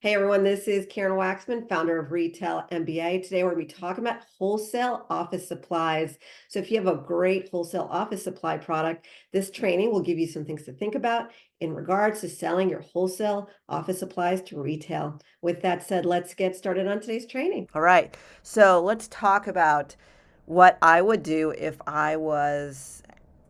Hey everyone, this is Karen Waxman, founder of Retail MBA. Today we're going to be talking about wholesale office supplies. So if you have a great wholesale office supply product, this training will give you some things to think about in regards to selling your wholesale office supplies to retail. With that said, let's get started on today's training. All right. So let's talk about what I would do if I was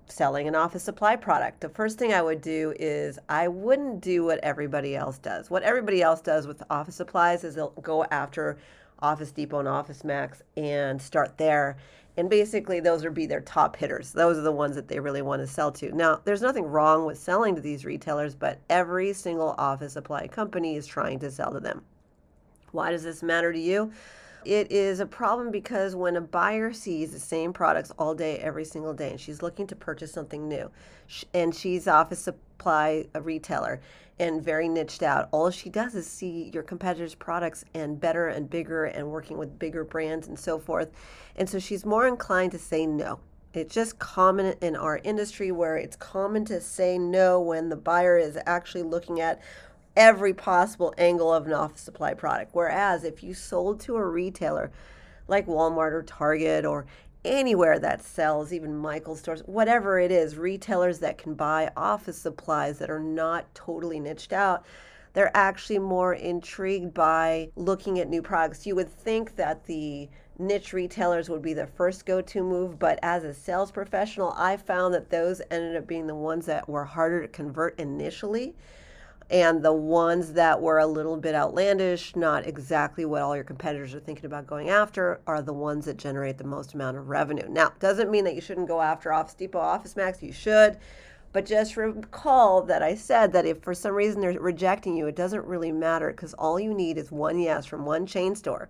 selling an office supply product. The first thing I would do is I wouldn't do what everybody else does. What everybody else does with office supplies is they'll go after Office Depot and Office Max and start there. And basically, those would be their top hitters. Those are the ones that they really want to sell to. Now, there's nothing wrong with selling to these retailers, but every single office supply company is trying to sell to them. Why does this matter to you? It is a problem because when a buyer sees the same products all day, every single day, and she's looking to purchase something new, and she's office supply a retailer and very niched out, all she does is see your competitors' products and better and bigger and working with bigger brands and so forth. And so she's more inclined to say no. It's just common in our industry where it's common to say no when the buyer is actually looking at every possible angle of an office supply product. Whereas if you sold to a retailer like Walmart or Target or anywhere that sells, even Michael's stores, whatever it is, retailers that can buy office supplies that are not totally niched out, they're actually more intrigued by looking at new products. You would think that the niche retailers would be the first go-to move, but as a sales professional, I found that those ended up being the ones that were harder to convert initially, and the ones that were a little bit outlandish, not exactly what all your competitors are thinking about going after, are the ones that generate the most amount of revenue. Now, doesn't mean that you shouldn't go after Office Depot, Office Max, you should, but just recall that I said that if for some reason they're rejecting you, it doesn't really matter because all you need is one yes from one chain store.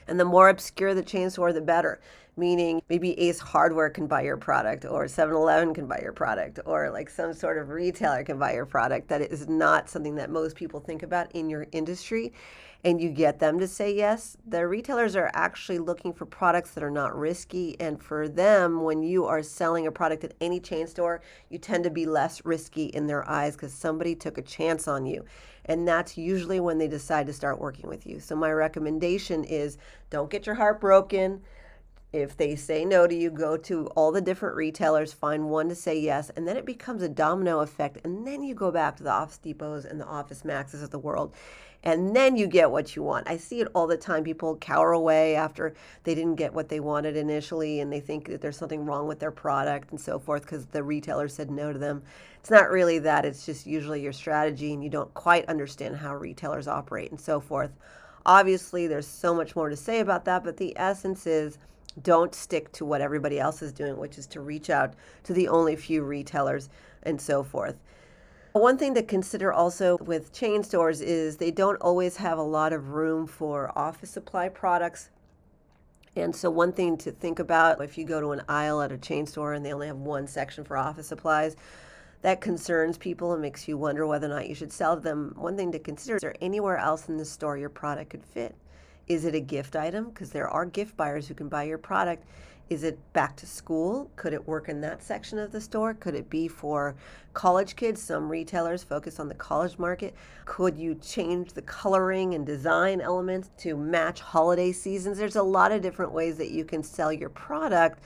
And the more obscure the chain store, the better. Meaning maybe Ace Hardware can buy your product, or 7-Eleven can buy your product, or like some sort of retailer can buy your product that is not something that most people think about in your industry. And you get them to say yes. The retailers are actually looking for products that are not risky. And for them, when you are selling a product at any chain store, you tend to be less risky in their eyes because somebody took a chance on you. And that's usually when they decide to start working with you. So my recommendation is don't get your heart broken. If they say no to you, go to all the different retailers, find one to say yes, and then it becomes a domino effect. And then you go back to the Office Depots and the Office Maxes of the world, and then you get what you want. I see it all the time. People cower away after they didn't get what they wanted initially, and they think that there's something wrong with their product and so forth because the retailer said no to them. It's not really that. It's just usually your strategy, and you don't quite understand how retailers operate and so forth. Obviously, there's so much more to say about that, but the essence is don't stick to what everybody else is doing, which is to reach out to the only few retailers and so forth. One thing to consider also with chain stores is they don't always have a lot of room for office supply products. And so one thing to think about if you go to an aisle at a chain store and they only have one section for office supplies, that concerns people and makes you wonder whether or not you should sell to them. One thing to consider is there anywhere else in the store your product could fit? Is it a gift item? Because there are gift buyers who can buy your product. Is it back to school? Could it work in that section of the store? Could it be for college kids? Some retailers focus on the college market. Could you change the coloring and design elements to match holiday seasons? There's a lot of different ways that you can sell your product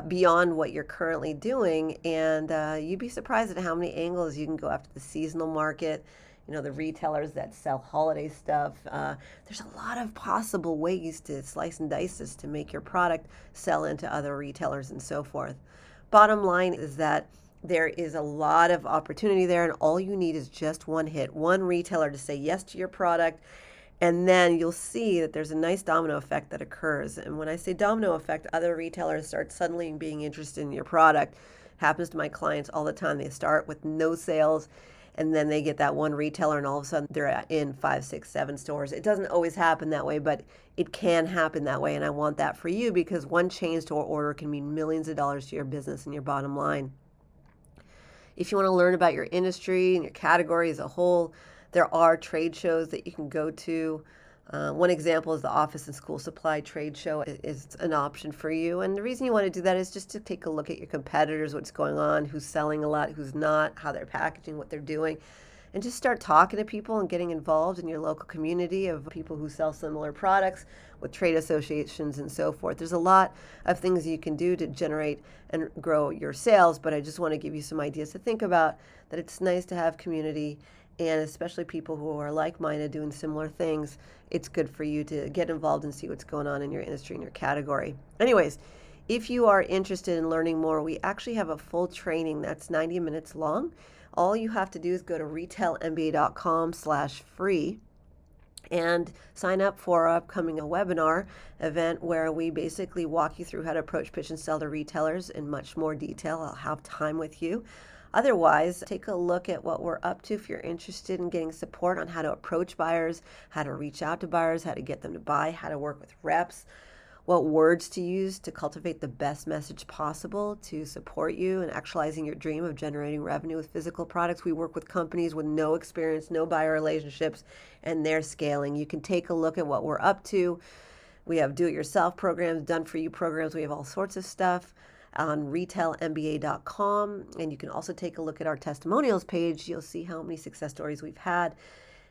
beyond what you're currently doing. And you'd be surprised at how many angles you can go after the seasonal market, the retailers that sell holiday stuff. There's a lot of possible ways to slice and dice this to make your product sell into other retailers and so forth. Bottom line is that there is a lot of opportunity there, and all you need is just one hit, one retailer to say yes to your product, and then you'll see that there's a nice domino effect that occurs. And when I say domino effect, other retailers start suddenly being interested in your product. Happens to my clients all the time. They start with no sales, and then they get that one retailer, and all of a sudden they're in 5, 6, 7 stores. It doesn't always happen that way, but it can happen that way, and I want that for you because one chain store order can mean millions of dollars to your business and your bottom line. If you want to learn about your industry and your category as a whole, there are trade shows that you can go to. One example is the Office and School Supply Trade Show is an option for you. And the reason you want to do that is just to take a look at your competitors, what's going on, who's selling a lot, who's not, how they're packaging, what they're doing. and just start talking to people and getting involved in your local community of people who sell similar products with trade associations and so forth. There's a lot of things you can do to generate and grow your sales, but I just want to give you some ideas to think about, that it's nice to have community, and especially people who are like-minded doing similar things. It's good for you to get involved and see what's going on in your industry and your category. Anyways, if you are interested in learning more, we actually have a full training that's 90 minutes long. All you have to do is go to retailmba.com/free and sign up for our upcoming webinar event where we basically walk you through how to approach, pitch, and sell to retailers in much more detail. I'll have time with you. Otherwise, take a look at what we're up to if you're interested in getting support on how to approach buyers, how to reach out to buyers, how to get them to buy, how to work with reps, what words to use to cultivate the best message possible to support you in actualizing your dream of generating revenue with physical products. We work with companies with no experience, no buyer relationships, and they're scaling. You can take a look at what we're up to. We have do-it-yourself programs, done-for-you programs. We have all sorts of stuff on retailmba.com, and you can also take a look at our testimonials page. You'll see how many success stories we've had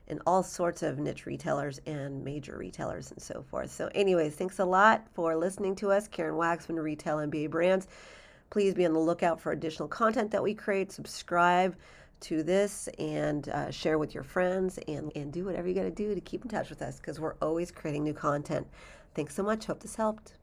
in all sorts of niche retailers and major retailers and so forth. So anyways, thanks a lot for listening to us. Karen Waksman, Retail MBA Brands. Please be on the lookout for additional content that we create. Subscribe to this and share with your friends, and do whatever you got to do to keep in touch with us, because we're always creating new content. Thanks so much. Hope this helped.